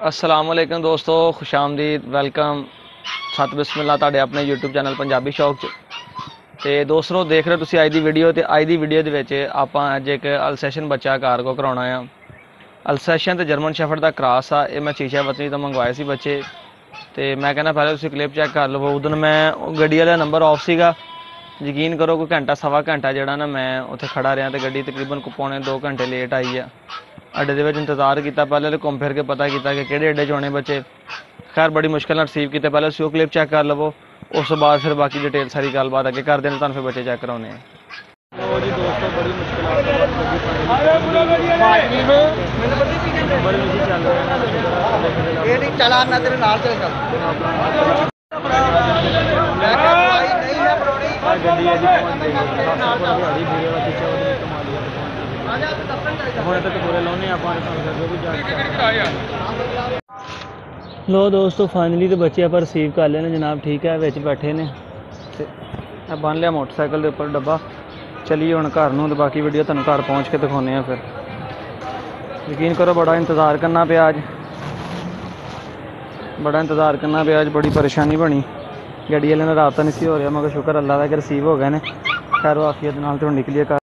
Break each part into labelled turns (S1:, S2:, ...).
S1: अस्सलाम वालेकुम दोस्तों, खुशामदीद, वेलकम, सत बिस्मिल्लाह तुहाडे अपने यूट्यूब चैनल पंजाबी शौक ते दोस्तों देख रहे हो तुसीं अज दी वीडियो। तो अज दी वीडियो दे विच आपां अज एक अल्सैशन बच्चा कारगो कराउणा आ। अल्सैशन ते जर्मन शैफर्ड दा क्रॉस आ। ये मैं चीशा वतनी तो मंगवाए सी बच्चे। तो मैं कहना पहले तुसीं क्लिप चैक कर लवो। उदन मैं गड्डी वाला नंबर ऑफ सीगा, यकीन करो कोई घंटा सवा घंटा जिहड़ा ना मैं उत्थे खड़ा रहा। तो गड्डी तकरीबन पौने 2 घंटे लेट आई आ। अड्डे दे विच इंतजार किया, पहले तो घूम फिर के पता किया कि किहड़े अड्डे च होने बच्चे। खैर बड़ी मुश्किल रिसीव किए। पहले उसी क्लिप चैक कर लवो, उस तो बाद फिर बाकी डिटेल सारी गलबात अगे करते हैं। तुहानूं फिर बच्चे चैक कराउने हैं। जी दोस्तों बड़ी मुश्किल लो दोस्तों फाइनली तो बच्चे आप रिसीव कर लेने जनाब। ठीक है विच बैठे ने ते बन लिया मोटरसाइकिल के उपर डब्बा। चलिए हुण घर नूं, बाकी वीडियो तुहानूं घर पहुँच के दिखाने। फिर यकीन करो बड़ा इंतज़ार करना पिया अज, बड़ा इंतज़ार करना पिया अज। बड़ी परेशानी बनी, गड्डी वाले ने राबता नहीं सी हो रहा, मगर शुक्र अल्लाह का कि रिसीव हो गए ने खैर वाफियत नाल। तो निकलिए घर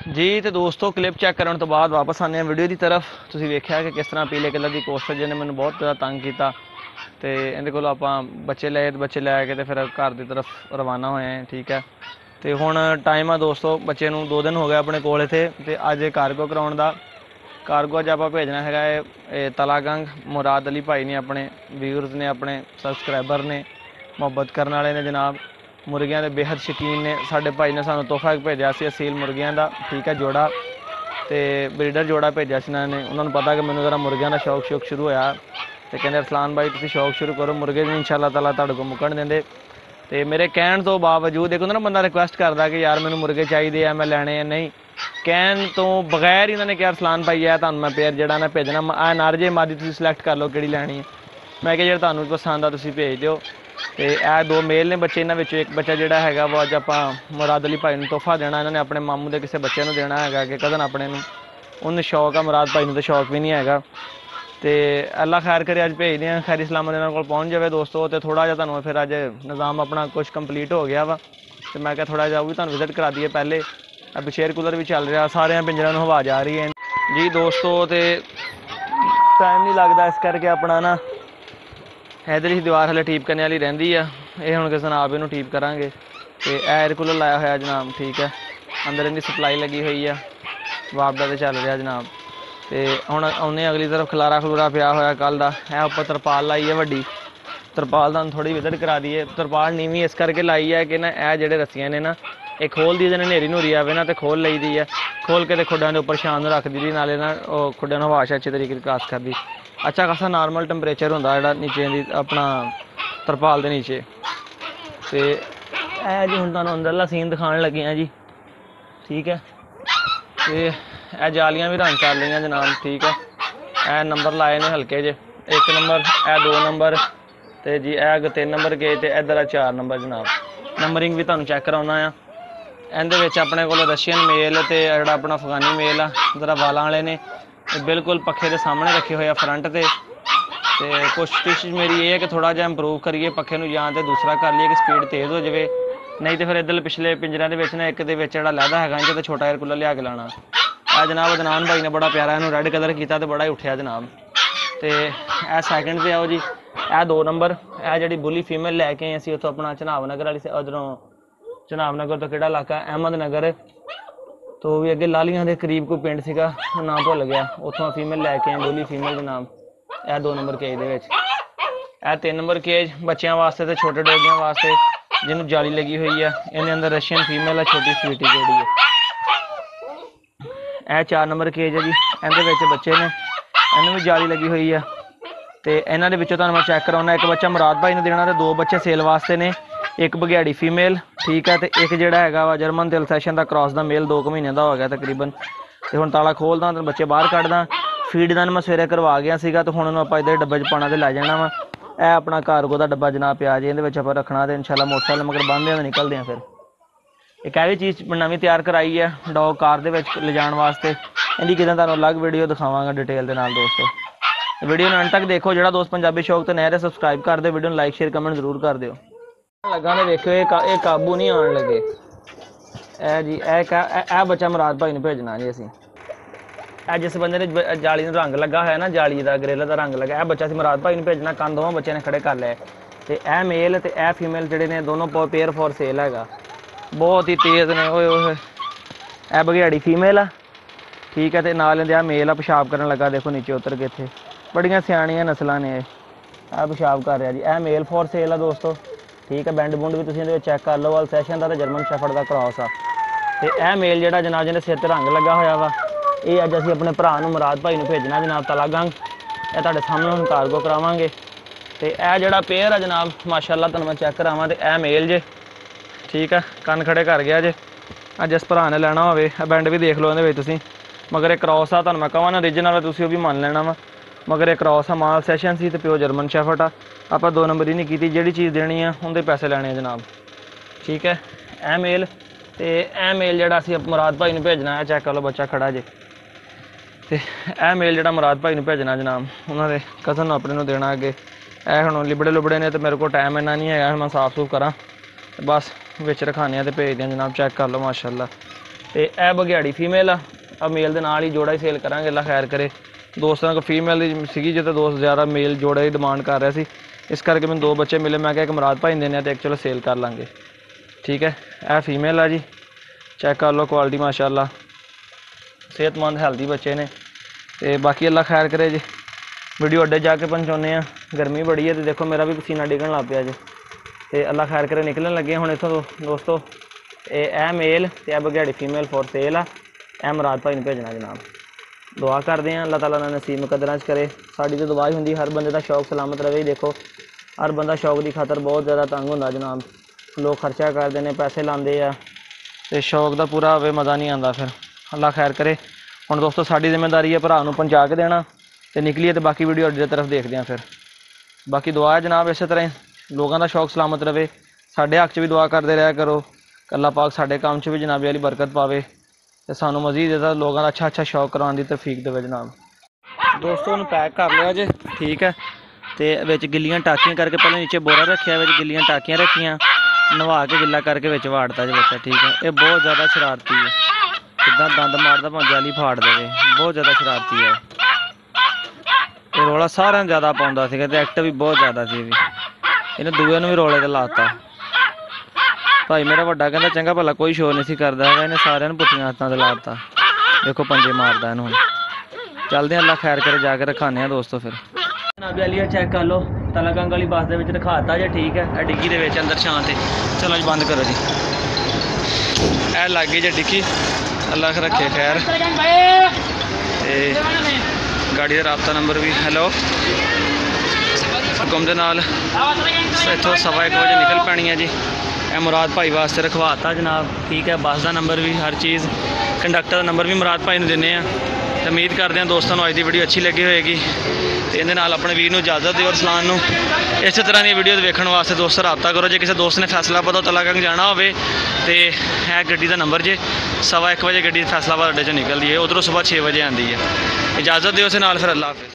S1: जी। तो दोस्तों क्लिप चैक करने तो बाद वापस आने वीडियो की तरफ। तुसीं वेख्या कि किस तरह पीले कलर की कोस्टर जिन्हें मैंने बहुत ज़्यादा तंग किया। तो इहदे कोलों आपां बच्चे लैके तो फिर घर की तरफ रवाना होए हैं। ठीक है, तो हुण टाइम आ दोस्तों, बच्चे नूं 2 दिन हो गए अपने कोल इत्थे। ते अज कारगो कराउण दा कारगो अज आपां भेजना है talagang। मुराद अली भाई ने, अपने व्यूअर्स ने, अपने सबसक्राइबर ने, मुहब्बत करने वाले ने जनाब। मुर्गियां के बेहद शौकीन ने। साडे भाई ने सानूं तोहफा भेजा सी असील मुर्गियां दा। ठीक है, जोड़ा तो ब्रीडर जोड़ा भेजा सी इन्होंने। उन्होंने पता कि मैनूं जरा मुर्गियां का शौक शुरू होया, तो कहते अरसलान भाई तुसीं शौक शुरू करो, मुर्गे भी इंशाअल्लाह ताला तुहाडे कोल मुकण देंदे। तो मेरे कहण तो बावजूद एक होंदा ना बंदा रिक्वेस्ट करदा कि यार मैनूं मुर्गे चाहिए आ, मैं लैणे आ, नहीं कहण तो बगैर ही इन्होंने कहा अरसलान भाई है तुहानूं मैं पेयर जिहड़ा ना भेजना नर जे मादी तुसीं सिलेक्ट कर लो किहड़ी लैणी है। मैं कहा जिहड़ा तुहानूं पसंद आ तुसीं भेज दिओ। तो यह 2 मेल ने बच्चे, इन्होंने एक बच्चा जोड़ा है वो अज आप मुराद अली भाई तोहफा देना। इन्होंने अपने मामू के किसी बच्चे को देना है कि कदन अपने उन्हें शौक आ, मुराद भाई तो शौक भी नहीं है। तो अल्लाह खैर करे अज भेजते हैं, खैरी सलामत इन्होंने को पहुँच जाए दोस्तों। तो थोड़ा जहा तुहानूं फिर अज निज़ाम अपना कुछ कंप्लीट हो गया वा। तो मैं क्या थोड़ा जहा वो भी तुहानूं विजिट करा दिए। पहले अब शेयर कूलर भी चल रहा, सारे पिंजरों हवा जा रही है जी दोस्तों। तो टाइम नहीं लगता इस करके अपना ना इधर ही दीवार हले ठीक करने वाली रही है। ये हम किसी आप इनू ठीक करा। तो एयर कूलर लाया होया जनाब। ठीक है, अंदर इनकी सप्लाई लगी हुई है, वापडा तो चल रहा जनाब। तो हम आने अगली तरफ खलारा खलूरा पिया होया कल का। है उपर तरपाल लाई है वड्डी, तरपाल तुहानूं थोड़ी विजिट करा दीए। तरपाल नीवी इस करके लाई है कि ना यह जोड़े रस्सियाँ ने ना ये खोल दी, नेरी नूरी आवे ना तो खोल ली दी है। खोल के तो खुड्डां के उपर शाम रख दी, नाले ना खुड्डां नूं हवा अच्छे तरीके क्रॉस कर दी। अच्छा खासा नॉर्मल टैंपरेचर होंदा जिहड़ा नीचे दी अपना तरपाल के नीचे। तो यह जी हुण तुहानूं अंदरला सीन दिखाण लगे हैं जी। ठीक है, तो यह जालियां भी रंग कर रही जनाब। ठीक है, यह नंबर लाए ने हल्के जे 1 नंबर, यह 2 नंबर, तो जी यह 3 नंबर के, तो इधर है 4 नंबर जनाब। नंबरिंग भी तुहानूं चैक कराउणा आ। इहदे विच अपने कोल रशियन मेल तो जिहड़ा अपना अफगानी मेल आ जरा वालां वाले ने बिल्कुल पखे के सामने रखे हुए फ्रंट से। तो कोशिश मेरी ये है कि थोड़ा जहा इंप्रूव करिए पखे नूं, या तो दूसरा कर लीए कि स्पीड तेज़ हो जाए, नहीं तो फिर इधर पिछले पिंजरिਆਂ ਦੇ ਵਿੱਚ ना एक ਦੇ ਵਿੱਚ ਜਿਹੜਾ लैदा है इंज तो छोटा एयर कूलर लिया के लाना। यह जनाब अदनान भाई ने बड़ा प्यारा इन्हू रैड कलर किया तो बड़ा ही उठा जनाब। तो यह सैकेंड पे आओ जी। यह 2 नंबर, यह जी बुली फीमेल लैके आए असीं उत्थों अपना चनाब नगर वाली उधरों चनाब नगर तो किहड़ा इलाका अहमद नगर, तो भी अगे लालियां के करीब कोई पिंड सीगा ना भुल गया, उत्थों फीमेल लैके आए बुली फीमेल जनाब। यह 2 नंबर केज दे विच। यह 3 नंबर केज बच्चों वास्ते तो छोटे डोगियों वास्ते जिन्होंने जाली लगी हुई है। इन्हें अंदर रशियन फीमेल है, छोटी स्वीटी जोड़ी है। यह 4 नंबर केज है जी, इहदे बच्चे ने, इन्हें भी जाली लगी हुई है। तो इन्हों के विचों तुहानूं मैं चैक कराउणा। एक बच्चा मुराद भाई ने देना, तो 2 बच्चे सेल वास्ते ने, एक बघियाड़ी फीमेल। ठीक है, तो एक जोड़ा है वा जर्मन ते अल्सैशन का क्रॉस का मेल 2 महीने का हो गया तकरीबन। तो हुण ताला खोलदा तो बच्चे बाहर कढ़दा। फीड का मैं सवेरे करवा गया सीगा, तो हुण आप इधर डब्बे च पाना तो लै जाना वा। यह अपना कारगो का डब्बा जनाब पिया जी, इहदे विच आपां रखना तो इंशाअल्लाह मोटरसाइकिल मगर बंद निकलते हैं। फिर एक भी चीज़ नवीं तैयार कराई है डॉग कार दे विच ले जाण वास्ते। इहदी किदां तुहानूं अलग वीडियो दिखावांगा डिटेल दे नाल दोस्तों। वीडियो अंत तक देखो। जो दोस्त पंजाबी शौक तो नया है सबसक्राइब कर दो, वीडियो लाइक शेयर कमेंट जरूर कर दो। लगा ने देखो ये काबू नहीं आने लगे। ए जी ए बच्चा मुराद भाई ने भेजना जी असी। जिस बंदे ने जाली रंग लगा है ना, जाली का ग्रिल का रंग लगा, बच्चा से मुराद भाई ने भेजना। कंन दोवां बच्चे ने खड़े कर लिया। तो यह मेल तो यह फीमेल जोड़े ने दोनों पेयर फॉर सेल है। बहुत ही तेज़ ने। ओए यह बघियाड़ी फीमेल आ, ठीक है। तो नाल आ मेल आ पेशाब करन लगा। देखो नीचे उतर के इत्थे बड़ियां सियाणियां नस्लां ने। यह पेशाब कर रहा जी। यह मेल फॉर सेल आ दोस्तों, ठीक है। बैंड बुंड भी तुसीं इहदे विच चैक कर लो। अल्सैशन का तो जर्मन शैफर्ड का क्रॉस आ। तो यह मेल जिहड़ा जनाब जिहदे सिर ते रंग लगा होया वा, ये अज असीं अपने भरा नूं मुराद भाई नूं भेजना जनाब talagang। यह तुहाडे सामने हुण कार्गो करावांगे। तो यह जिहड़ा पेयर आ जनाब माशाअल्लाह तुहानूं मैं चैक करावां। तो यह मेल जे, ठीक है। कन खड़े कर गया जे। अज जिस भरा ने लैना होवे बैंड भी देख लो इहदे विच तुसीं। मगर एक क्रॉस आ, तुहानूं मैं कहां ना ओरिजिनल तुसीं भी मान लेना वा। मगर एक क्रॉस आ, मां अल्सैशन सी ते प्यो जर्मन शैफर्ड आ। आपां दो नंबरी नहीं की, जिहड़ी चीज़ देनी है उहदे पैसे लैने जनाब, ठीक है। ए मेल तो ए मेल जिहड़ा असीं मुराद भाई नूं भेजना है, चैक कर लो बच्चा खड़ा जे। तो यह मेल जिहड़ा मुराद भाई नूं भेजना जनाब उन्होंने कज़न अपने नूं देना अगे। ए हुण लिबड़े लुबड़े ने तो मेरे को टाइम इन्ना नहीं है मैं साफ सूफ करा, बस विच रखाने तो भेज दें जनाब। चैक कर लो माशाअल्लाह। तो यह बघियाड़ी फीमेल आ। अब मेल के नाल ही जोड़ा ही सेल करांगे, अल्लाह खैर करे। दोस्तों को फीमेल सी जो तो दोस्त ज़्यादा मेल जोड़ा ही डिमांड कर रहा सी, इस करके मैंने दो बच्चे मिले। मैं क्या एक मुराद भाई देने तो एक चलो सेल कर लाँगे, ठीक है। यह फीमेल आ जी, चेक कर लो क्वालिटी माशाअल्लाह। सेहतमंद हैल्दी बच्चे ने। तो बाकी अल्लाह खैर करे जी। वीडियो अड्डे जाके पहुँचाने, गर्मी बड़ी है तो देखो मेरा भी पसीना डिगन लग पिया जी। तो अल्लाह खैर करे निकलन लगे हुण इत्थों दोस्तों। ए मेल तो यह बघियाड़ी फीमेल फॉर सेल आ। यह मुराद भाई ने भेजना जनाब। दुआ करते हैं अल्लाह ताला ने नसीब मुकद्दरां च करे। साड़ी तो दुआ ही हुंदी हर बंदे का शौक सलामत रहे। देखो हर बंदा शौक की खातर बहुत ज़्यादा तंग होंदा जनाब। लोग खर्चा करते हैं, पैसे लाते हैं, तो शौक का पूरा होवे मज़ा नहीं आता फिर। अल्लाह खैर करे। हुण दोस्तों साड़ी जिम्मेदारी है भरा नूं पहुंचा के देना तो निकलीए। तो बाकी वीडियो अड्डे तरफ देखते हैं फिर। बाकी दुआ है जनाब इस तरह ही लोगों का शौक सलामत रहे। साढ़े हक च भी दुआ करते रहा करो, अल्लाह पाक साढ़े काम च भी जनाबे वाली बरकत पावे तो सानू मजीद ज़्यादा लोगों का अच्छा अच्छा शौक करवाने की तौफीक देवे जनाब। दोस्तों उन्हें पैक कर लिया जे, ठीक है। तो विच गिल्लियां टाकियां करके पहले नीचे बोरा रखिया, विच गिल्लियां टाकियां रखियां, नवा के गिला करके विच वाड़ता जो बच्चा, ठीक है। ये बहुत ज़्यादा शरारती है, कितना दंद मारदा भावें जाली फाड़ देवे, बहुत ज़्यादा शरारती है। ये रौला सारिਆਂ ज़्यादा पाउंदा सीगा ते एक्टिव भी बहुत ज़्यादा सी। इन्हें दूए नूं भी रौले ते लाता। भाई मेरा वड्डा कहता चंगा भला कोई शोर नहीं सी करदा है, इन्हें सारिਆਂ नूं पुट्ठियां आदतां ते लाता। देखो पंजे मारदा इन्हूं। चलते हैं अल्लाह खैर करे, जाके रखाने दोस्तों फिर। जनाब वाली चेक कर लो talagang वाली बस दे विच रखाता जे, ठीक है। डिग्गी दे विच अंदर छां ते। चलो जी बंद करो जी। ए लग गई जी डिग्गी, अल्लाह रखे खैर। गाड़ी का राबता नंबर भी हेलो हुक्म दे नाल इत्थों 1:15 बजे निकल पैनी है जी। यह मुराद भाई वास्ते रखवाता जनाब, ठीक है। बस का नंबर भी हर चीज़, कंडक्टर का नंबर भी मुराद भाई नूं दिंदे आ। तो उम्मीद करते हैं दोस्तों अज की वीडियो अच्छी लगी होएगी। तो इहदे नाल अपने वीर नूं इजाज़त दिओ, रसलान नूं। इस तरह की वीडियो देखने वास्ते दोस्तों रब्ता करो। जो किसी दोस्त ने फैसलाबाद talagang जाना हो तो है गड्डी का नंबर जे 1:15 बजे गड्डी फैसलाबाद अड्डे चो निकलती है, उधरों सुबह 6 बजे आती है। इजाज़त दिओ, उस नाल फिर अल्लाह हाफिज़।